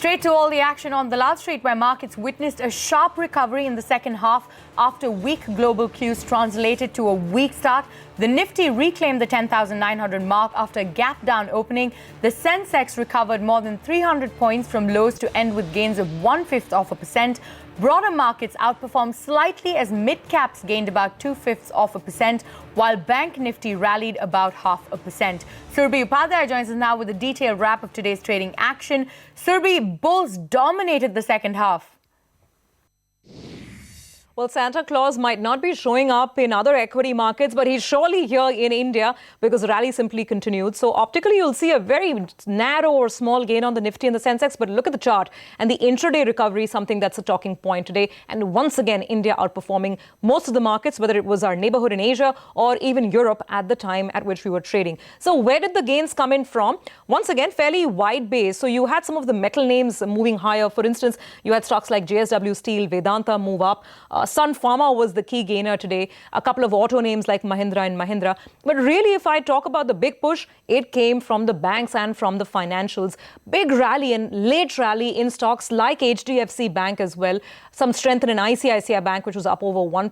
Straight to all the action on the Lal Street, where markets witnessed a sharp recovery in the second half after weak global cues translated to a weak start. The Nifty reclaimed the 10,900 mark after a gap-down opening. The Sensex recovered more than 300 points from lows to end with gains of 0.1%. Broader markets outperformed slightly as mid-caps gained about 0.2%, while Bank Nifty rallied about 0.5%. Surabhi Upadhyay joins us now with a detailed wrap of today's trading action. Surabhi, bulls dominated the second half. Well, Santa Claus might not be showing up in other equity markets, but he's surely here in India because the rally simply continued. So optically, you'll see a very narrow or small gain on the Nifty and the Sensex. But look at the chart and the intraday recovery, something that's a talking point today. And once again, India outperforming most of the markets, whether it was our neighborhood in Asia or even Europe at the time at which we were trading. So where did the gains come in from? Once again, fairly wide base. So you had some of the metal names moving higher. For instance, you had stocks like JSW Steel, Vedanta move up. Sun Pharma was the key gainer today. A couple of auto names like Mahindra and Mahindra. But really, if I talk about the big push, it came from the banks and from the financials. Big rally and late rally in stocks like HDFC Bank as well. Some strength in ICICI Bank, which was up over 1%,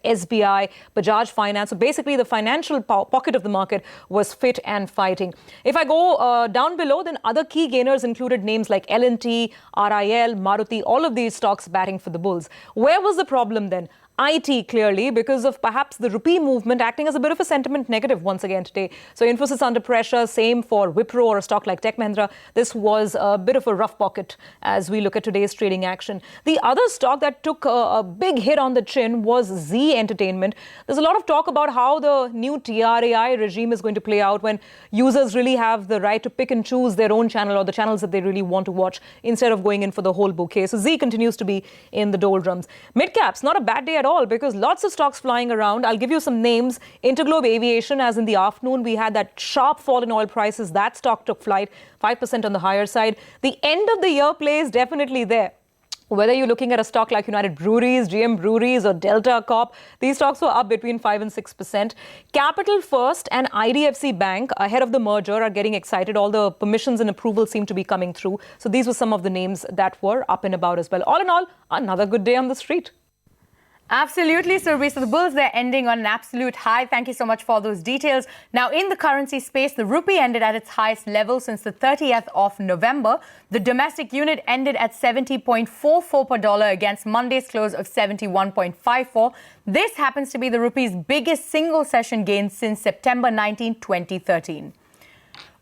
SBI, Bajaj Finance. So basically, the financial pocket of the market was fit and fighting. If I go down below, then other key gainers included names like L&T, RIL, Maruti, all of these stocks batting for the bulls. Where was the problem then? IT, clearly, because of perhaps the rupee movement acting as a bit of a sentiment negative once again today. So Infosys under pressure, same for Wipro or a stock like Tech Mahindra. This was a bit of a rough pocket as we look at today's trading action. The other stock that took a big hit on the chin was Z Entertainment. There's a lot of talk about how the new TRAI regime is going to play out when users really have the right to pick and choose their own channel or the channels that they really want to watch instead of going in for the whole bouquet. So Z continues to be in the doldrums. Mid-caps, not a bad day at all because lots of stocks flying around. I'll give you some names. Interglobe Aviation, as in the afternoon, we had that sharp fall in oil prices. That stock took flight, 5% on the higher side. The end of the year play is definitely there. Whether you're looking at a stock like United Breweries, GM Breweries or Delta Corp, these stocks were up between 5 and 6%. Capital First and IDFC Bank ahead of the merger are getting excited. All the permissions and approvals seem to be coming through. So these were some of the names that were up and about as well. All in all, another good day on the street. Absolutely, Surabhi. So the bulls, they're ending on an absolute high. Thank you so much for those details. Now, in the currency space, the rupee ended at its highest level since the 30th of November. The domestic unit ended at 70.44 per dollar against Monday's close of 71.54. This happens to be the rupee's biggest single session gain since September 19, 2013.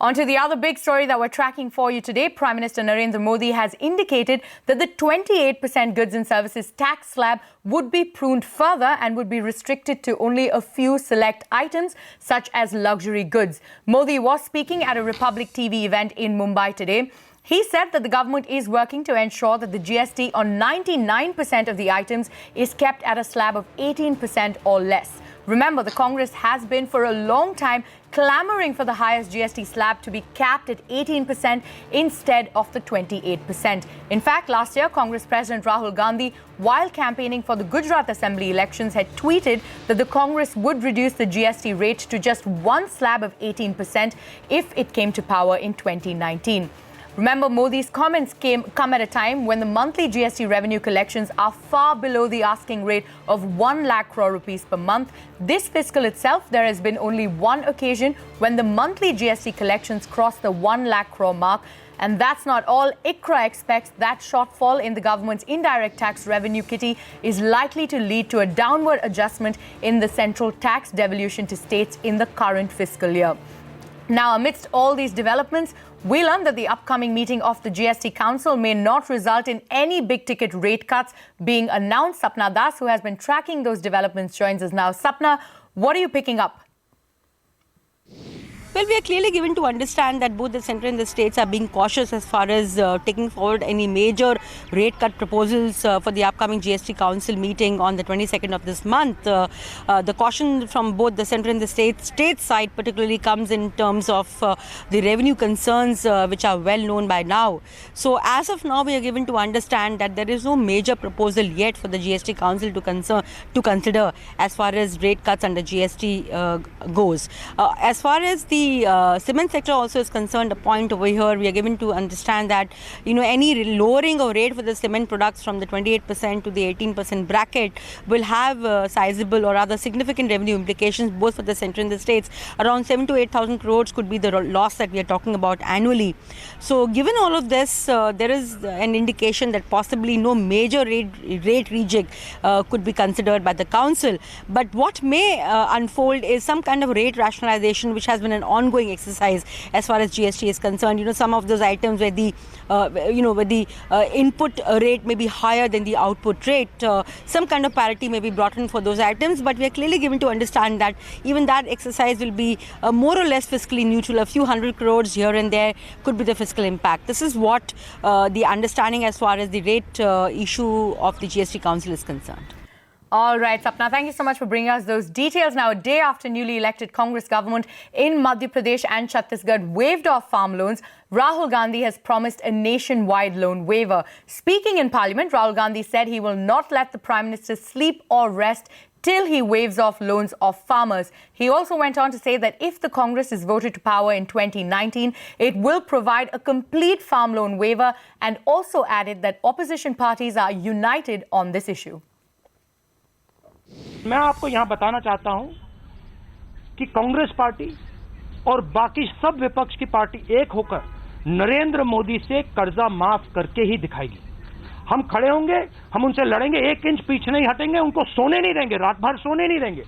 On to the other big story that we're tracking for you today. Prime Minister Narendra Modi has indicated that the 28% goods and services tax slab would be pruned further and would be restricted to only a few select items, such as luxury goods. Modi was speaking at a Republic TV event in Mumbai today. He said that the government is working to ensure that the GST on 99% of the items is kept at a slab of 18% or less. Remember, the Congress has been for a long time clamoring for the highest GST slab to be capped at 18% instead of the 28%. In fact, last year, Congress President Rahul Gandhi, while campaigning for the Gujarat Assembly elections, had tweeted that the Congress would reduce the GST rate to just one slab of 18% if it came to power in 2019. Remember, Modi's comments come at a time when the monthly GST revenue collections are far below the asking rate of 1 lakh crore rupees per month. This fiscal itself, there has been only one occasion when the monthly GST collections crossed the 1 lakh crore mark. And that's not all. ICRA expects that shortfall in the government's indirect tax revenue kitty is likely to lead to a downward adjustment in the central tax devolution to states in the current fiscal year. Now, amidst all these developments, we learned that the upcoming meeting of the GST Council may not result in any big-ticket rate cuts being announced. Sapna Das, who has been tracking those developments, joins us now. Sapna, what are you picking up? Well, we are clearly given to understand that both the centre and the states are being cautious as far as taking forward any major rate cut proposals for the upcoming GST Council meeting on the 22nd of this month. The caution from both the centre and the state side particularly comes in terms of the revenue concerns which are well known by now. So as of now, we are given to understand that there is no major proposal yet for the GST Council to consider as far as rate cuts under GST goes. As far as the the cement sector also is concerned, a point over here, we are given to understand that, any lowering of rate for the cement products from the 28% to the 18% bracket will have sizable or rather significant revenue implications both for the centre and the states. Around 7,000 to 8,000 crores could be the loss that we are talking about annually. So given all of this, there is an indication that possibly no major rate rejig could be considered by the council. But what may unfold is some kind of rate rationalization, which has been an ongoing exercise as far as GST is concerned. Some of those items where the input rate may be higher than the output rate, some kind of parity may be brought in for those items. But we are clearly given to understand that even that exercise will be more or less fiscally neutral. A few hundred crores here and there could be the fiscal impact. This is what the understanding as far as the rate issue of the GST Council is concerned. All right, Sapna, thank you so much for bringing us those details. Now, a day after newly elected Congress government in Madhya Pradesh and Chhattisgarh waived off farm loans, Rahul Gandhi has promised a nationwide loan waiver. Speaking in Parliament, Rahul Gandhi said he will not let the Prime Minister sleep or rest till he waives off loans of farmers. He also went on to say that if the Congress is voted to power in 2019, it will provide a complete farm loan waiver, and also added that opposition parties are united on this issue. मैं आपको यहां बताना चाहता हूं कि Congress party और बाकी सब विपक्ष की पार्टी एक होकर नरेंद्र मोदी से कर्जा माफ करके ही दिखाएगी। हम खड़े होंगे, हम उनसे लड़ेंगे, 1 इंच पीछे नहीं हटेंगे, उनको सोने नहीं देंगे, रात भर सोने नहीं देंगे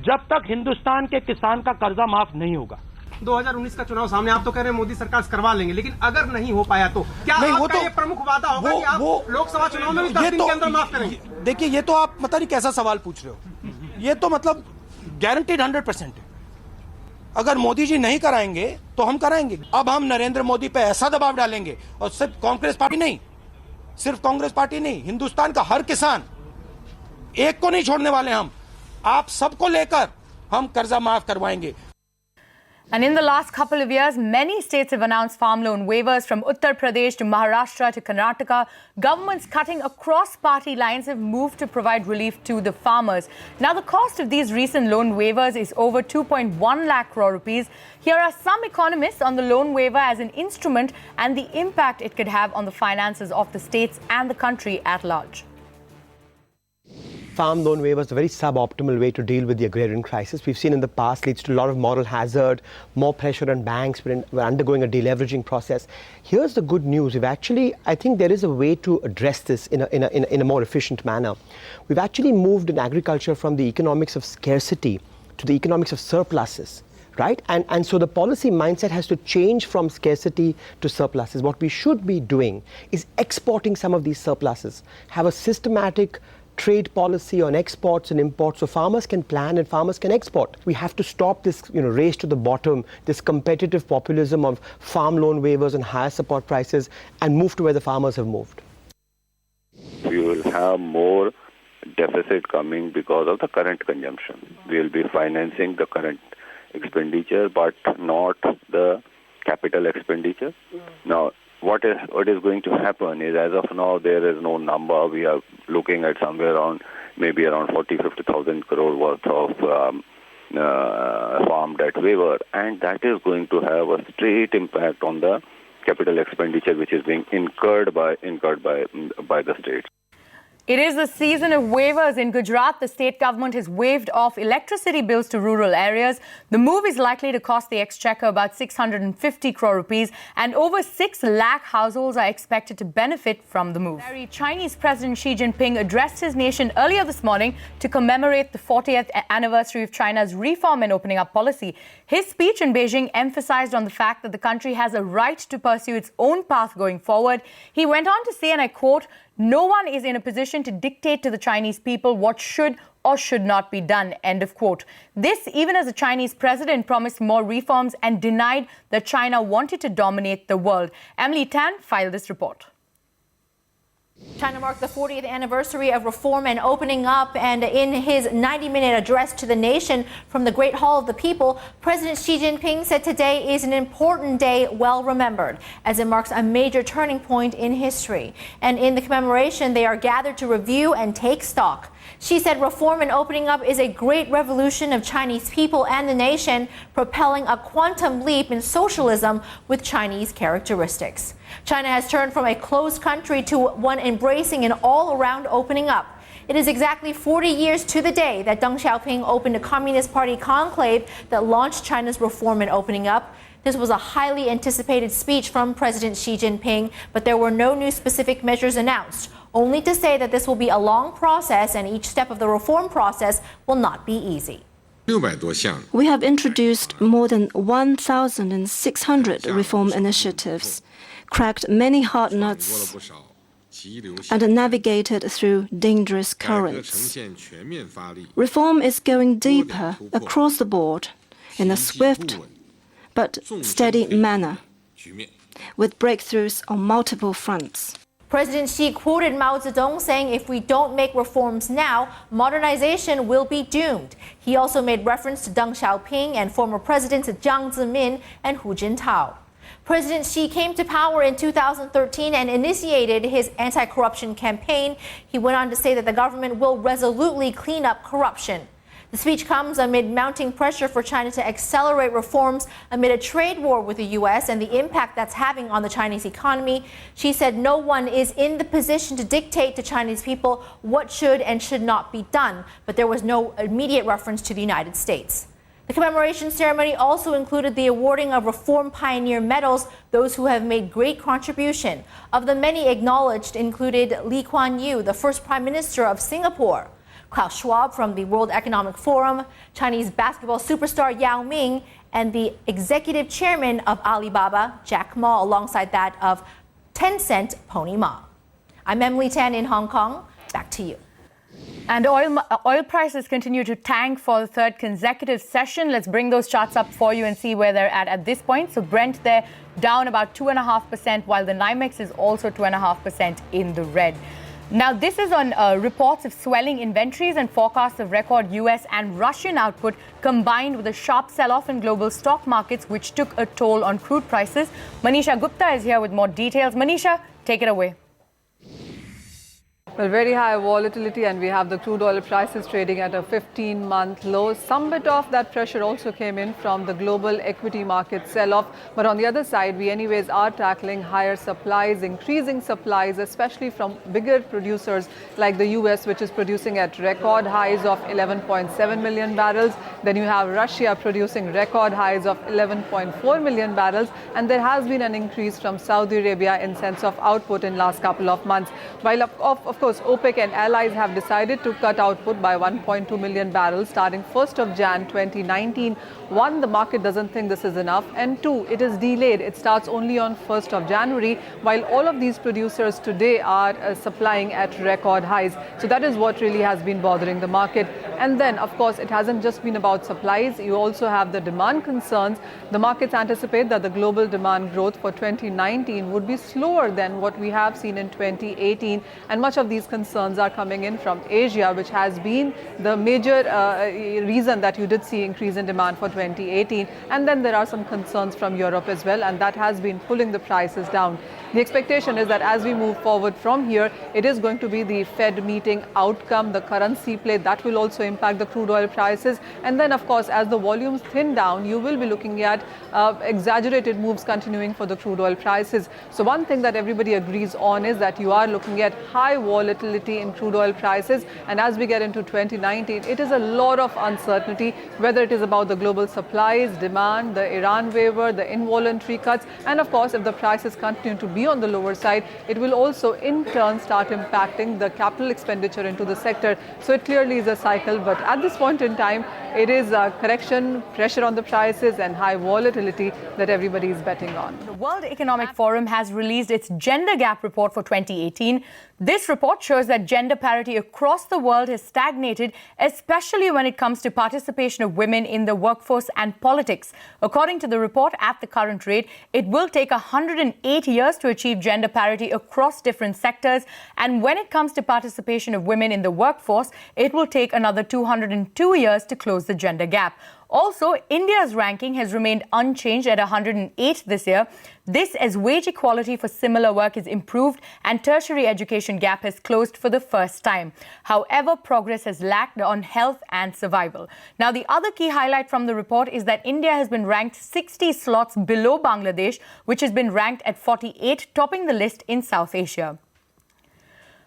जब तक हिंदुस्तान के किसान का कर्जा माफ नहीं होगा। 2019 का चुनाव सामने, आप तो कह रहे हैं मोदी सरकार करवा लेंगे, लेकिन अगर नहीं हो पाया तो क्या नहीं, आपका ये प्रमुख वादा होगा कि आप लोकसभा चुनाव में भी 10 दिन के अंदर माफ करेंगे? देखिए, ये तो आप पता नहीं कैसा सवाल पूछ रहे हो। ये तो मतलब गारंटीड 100% है। अगर मोदी जी नहीं कराएंगे तो हम कराएंगे। अब हम नरेंद्र मोदी पे ऐसा दबाव डालेंगे, और सिर्फ कांग्रेस पार्टी नहीं, सिर्फ कांग्रेस पार्टी नहीं, हिंदुस्तान का हर किसान, एक को नहीं छोड़ने वाले हम, आप सबको लेकर हम कर्जा माफ करवाएंगे। And in the last couple of years, many states have announced farm loan waivers, from Uttar Pradesh to Maharashtra to Karnataka. Governments cutting across party lines have moved to provide relief to the farmers. Now, the cost of these recent loan waivers is over 2.1 lakh crore rupees. Here are some economists on the loan waiver as an instrument and the impact it could have on the finances of the states and the country at large. Farm loan waiver is a very suboptimal way to deal with the agrarian crisis. We've seen in the past leads to a lot of moral hazard, more pressure on banks. We're undergoing a deleveraging process. Here's the good news. I think there is a way to address this in a more efficient manner. We've actually moved in agriculture from the economics of scarcity to the economics of surpluses. Right? And so the policy mindset has to change from scarcity to surpluses. What we should be doing is exporting some of these surpluses, have a systematic trade policy on exports and imports so farmers can plan and farmers can export. We have to stop this race to the bottom, this competitive populism of farm loan waivers and higher support prices, and move to where the farmers have moved. We will have more deficit coming because of the current consumption. We will be financing the current expenditure but not the capital expenditure. Now, what is going to happen is, as of now, there is no number. We are looking at somewhere around, maybe around 40,000-50,000 crore worth of farm debt waiver, and that is going to have a straight impact on the capital expenditure which is being incurred by the states. It is the season of waivers in Gujarat. The state government has waived off electricity bills to rural areas. The move is likely to cost the exchequer about 650 crore rupees, and over 6 lakh households are expected to benefit from the move. Chinese President Xi Jinping addressed his nation earlier this morning to commemorate the 40th anniversary of China's reform and opening up policy. His speech in Beijing emphasized on the fact that the country has a right to pursue its own path going forward. He went on to say, and I quote, "No one is in a position to dictate to the Chinese people what should or should not be done," end of quote. This even as the Chinese president promised more reforms and denied that China wanted to dominate the world. Emily Tan filed this report. China marked the 40th anniversary of reform and opening up, and in his 90-minute address to the nation from the Great Hall of the People, President Xi Jinping said today is an important day, well remembered, as it marks a major turning point in history. And in the commemoration, they are gathered to review and take stock. She said reform and opening up is a great revolution of Chinese people and the nation, propelling a quantum leap in socialism with Chinese characteristics. China has turned from a closed country to one embracing an all-around opening up. It is exactly 40 years to the day that Deng Xiaoping opened a Communist Party conclave that launched China's reform and opening up. This was a highly anticipated speech from President Xi Jinping, but there were no new specific measures announced, only to say that this will be a long process and each step of the reform process will not be easy. We have introduced more than 1,600 reform initiatives, cracked many hard nuts, and navigated through dangerous currents. Reform is going deeper across the board in a swift but steady manner, with breakthroughs on multiple fronts. President Xi quoted Mao Zedong saying, if we don't make reforms now, modernization will be doomed. He also made reference to Deng Xiaoping and former presidents Jiang Zemin and Hu Jintao. President Xi came to power in 2013 and initiated his anti-corruption campaign. He went on to say that the government will resolutely clean up corruption. The speech comes amid mounting pressure for China to accelerate reforms amid a trade war with the U.S. and the impact that's having on the Chinese economy. She said no one is in the position to dictate to Chinese people what should and should not be done, but there was no immediate reference to the United States. The commemoration ceremony also included the awarding of Reform Pioneer medals, those who have made great contribution. Of the many acknowledged included Lee Kuan Yew, the first Prime Minister of Singapore, Klaus Schwab from the World Economic Forum, Chinese basketball superstar Yao Ming, and the executive chairman of Alibaba, Jack Ma, alongside that of Tencent, Pony Ma. I'm Emily Tan in Hong Kong. Back to you. And oil prices continue to tank for the third consecutive session. Let's bring those charts up for you and see where they're at this point. So Brent there down about 2.5%, while the NYMEX is also 2.5% in the red. Now, this is on reports of swelling inventories and forecasts of record US and Russian output combined with a sharp sell-off in global stock markets, which took a toll on crude prices. Manisha Gupta is here with more details. Manisha, take it away. Well, very high volatility, and we have the crude oil prices trading at a 15-month low. Some bit of that pressure also came in from the global equity market sell-off. But on the other side, we anyways are tackling higher supplies, increasing supplies, especially from bigger producers like the US, which is producing at record highs of 11.7 million barrels. Then you have Russia producing record highs of 11.4 million barrels. And there has been an increase from Saudi Arabia in sense of output in last couple of months. While of course, OPEC and allies have decided to cut output by 1.2 million barrels starting 1st of Jan 2019. One, the market doesn't think this is enough, and two, it is delayed. It starts only on 1st of January, while all of these producers today are supplying at record highs. So that is what really has been bothering the market. And then, of course, it hasn't just been about supplies. You also have the demand concerns. The markets anticipate that the global demand growth for 2019 would be slower than what we have seen in 2018. And much of these concerns are coming in from Asia, which has been the major reason that you did see increase in demand for 2018. And then there are some concerns from Europe as well, and that has been pulling the prices down. The expectation is that as we move forward from here, it is going to be the Fed meeting outcome, the currency play, that will also impact the crude oil prices. And then, of course, as the volumes thin down, you will be looking at exaggerated moves continuing for the crude oil prices. So one thing that everybody agrees on is that you are looking at high volatility in crude oil prices. And as we get into 2019, it is a lot of uncertainty, whether it is about the global supplies, demand, the Iran waiver, the involuntary cuts. And of course, if the prices continue to be on the lower side, it will also in turn start impacting the capital expenditure into the sector. So it clearly is a cycle, but at this point in time, it is a correction, pressure on the prices and high volatility that everybody is betting on. The World Economic Forum has released its gender gap report for 2018. This report shows that gender parity across the world has stagnated, especially when it comes to participation of women in the workforce and politics. According to the report, at the current rate, it will take 108 years to achieve gender parity across different sectors. And when it comes to participation of women in the workforce, it will take another 202 years to close the gender gap. Also, India's ranking has remained unchanged at 108 this year. This as wage equality for similar work is improved and tertiary education gap has closed for the first time. However, progress has lacked on health and survival. Now, the other key highlight from the report is that India has been ranked 60 slots below Bangladesh, which has been ranked at 48, topping the list in South Asia.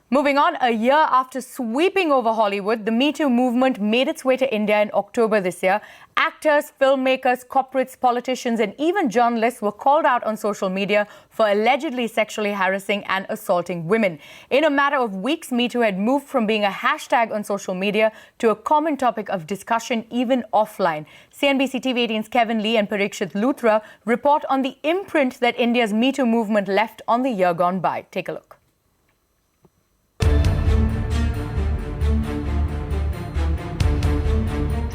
Moving on, a year after sweeping over Hollywood, the Me Too movement made its way to India in October this year. Actors, filmmakers, corporates, politicians, and even journalists were called out on social media for allegedly sexually harassing and assaulting women. In a matter of weeks, Me Too had moved from being a hashtag on social media to a common topic of discussion even offline. CNBC TV 18's Kevin Lee and Parikshit Luthra report on the imprint that India's Me Too movement left on the year gone by. Take a look.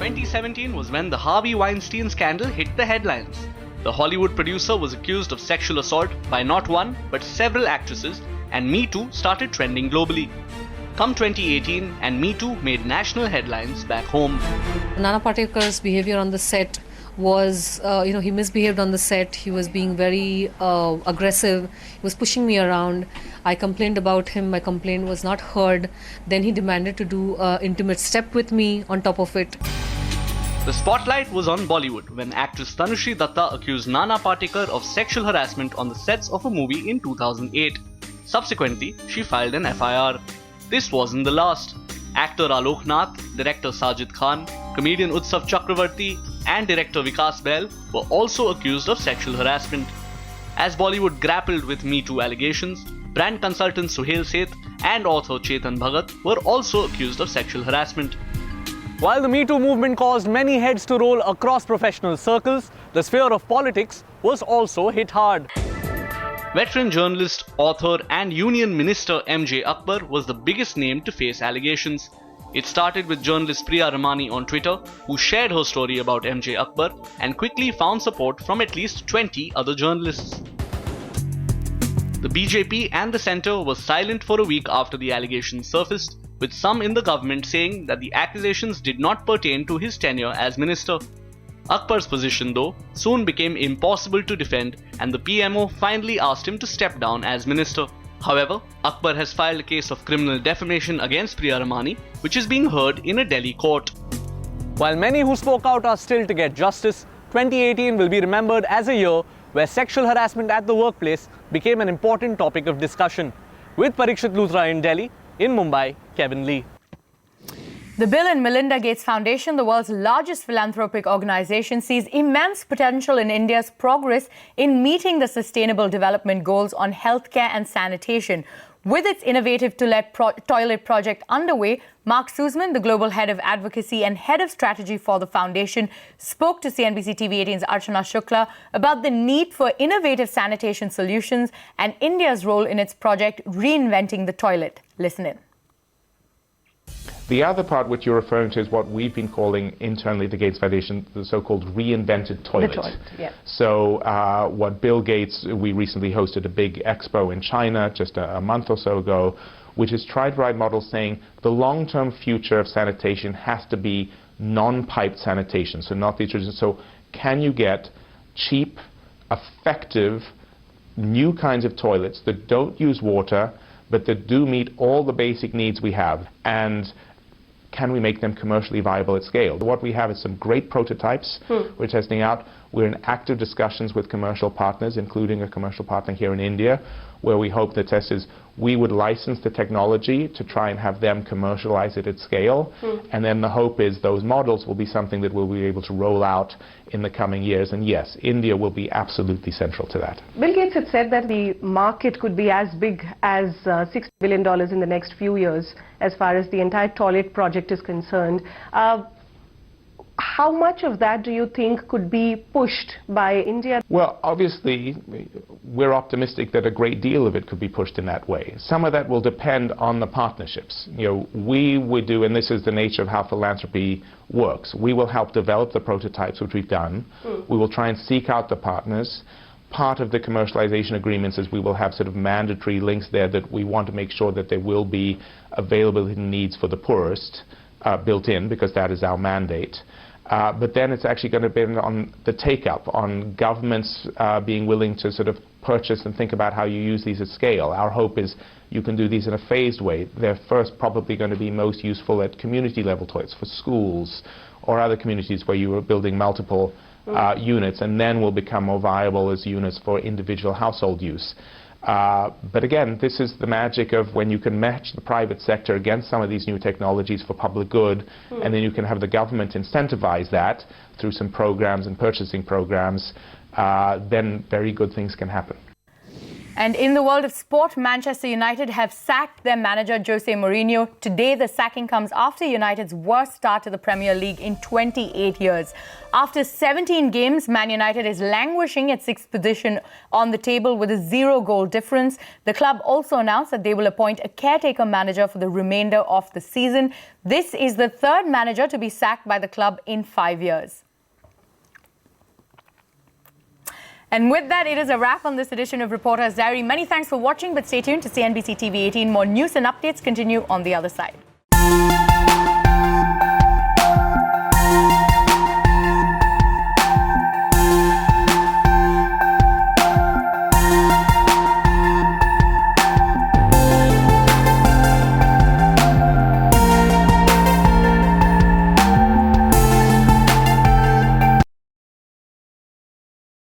2017 was when the Harvey Weinstein scandal hit the headlines. The Hollywood producer was accused of sexual assault by not one but several actresses, and Me Too started trending globally. Come 2018, and Me Too made national headlines back home. Nana Patekar's behavior on the set was, he misbehaved on the set. He was being very aggressive. He was pushing me around. I complained about him. My complaint was not heard. Then he demanded to do an intimate step with me on top of it. The spotlight was on Bollywood when actress Tanushree Datta accused Nana Patekar of sexual harassment on the sets of a movie in 2008. Subsequently, she filed an FIR. This wasn't the last. Actor Alok Nath, director Sajid Khan, comedian Utsav Chakravarti, and director Vikas Bahl were also accused of sexual harassment. As Bollywood grappled with Me Too allegations, brand consultant Suhail Seth and author Chetan Bhagat were also accused of sexual harassment. While the Me Too movement caused many heads to roll across professional circles, the sphere of politics was also hit hard. Veteran journalist, author and union minister MJ Akbar was the biggest name to face allegations. It started with journalist Priya Ramani on Twitter, who shared her story about MJ Akbar and quickly found support from at least 20 other journalists. The BJP and the centre were silent for a week after the allegations surfaced, with some in the government saying that the accusations did not pertain to his tenure as minister. Akbar's position, though, soon became impossible to defend, and the PMO finally asked him to step down as minister. However, Akbar has filed a case of criminal defamation against Priya Ramani, which is being heard in a Delhi court. While many who spoke out are still to get justice, 2018 will be remembered as a year where sexual harassment at the workplace became an important topic of discussion. With Parikshit Luthra in Delhi, in Mumbai, Kevin Lee. The Bill and Melinda Gates Foundation, the world's largest philanthropic organization, sees immense potential in India's progress in meeting the Sustainable Development Goals on healthcare and sanitation. With its innovative toilet project underway, Mark Suzman, the global head of advocacy and head of strategy for the foundation, spoke to CNBC TV 18's Archana Shukla about the need for innovative sanitation solutions and India's role in its project Reinventing the Toilet. Listen in. The other part which you're referring to is what we've been calling internally the Gates Foundation, the so-called reinvented toilet. The toilet, yeah. So what Bill Gates, we recently hosted a big expo in China just a month or so ago, which has tried to write models saying the long-term future of sanitation has to be non-piped sanitation, so not these traditions. So can you get cheap, effective, new kinds of toilets that don't use water, but that do meet all the basic needs we have? And can we make them commercially viable at scale? What we have is some great prototypes we're testing out. We're in active discussions with commercial partners, including a commercial partner here in India, where we hope the test is we would license the technology to try and have them commercialize it at scale. And then the hope is those models will be something that we'll be able to roll out in the coming years. And yes, India will be absolutely central to that. Bill Gates had said that the market could be as big as $60 billion in the next few years as far as the entire toilet project is concerned. How much of that do you think could be pushed by India? Well, obviously, we're optimistic that a great deal of it could be pushed in that way. Some of that will depend on the partnerships. You know, we would do, and this is the nature of how philanthropy works, we will help develop the prototypes, which we've done. We will try and seek out the partners. Part of the commercialization agreements is we will have sort of mandatory links there that we want to make sure that there will be availability needs for the poorest built in, because that is our mandate. But then it's actually going to depend on the take-up, on governments being willing to sort of purchase and think about how you use these at scale. Our hope is you can do these in a phased way. They're first probably going to be most useful at community level toilets for schools or other communities where you are building multiple units, and then will become more viable as units for individual household use. But again, this is the magic of when you can match the private sector against some of these new technologies for public good, and then you can have the government incentivize that through some programs and purchasing programs, then very good things can happen. And in the world of sport, Manchester United have sacked their manager Jose Mourinho. Today, the sacking comes after United's worst start to the Premier League in 28 years. After 17 games, Man United is languishing at 6th position on the table with a 0-goal difference. The club also announced that they will appoint a caretaker manager for the remainder of the season. This is the third manager to be sacked by the club in 5 years. And with that, it is a wrap on this edition of Reporter's Diary. Many thanks for watching, but stay tuned to CNBC TV 18. More news and updates continue on the other side.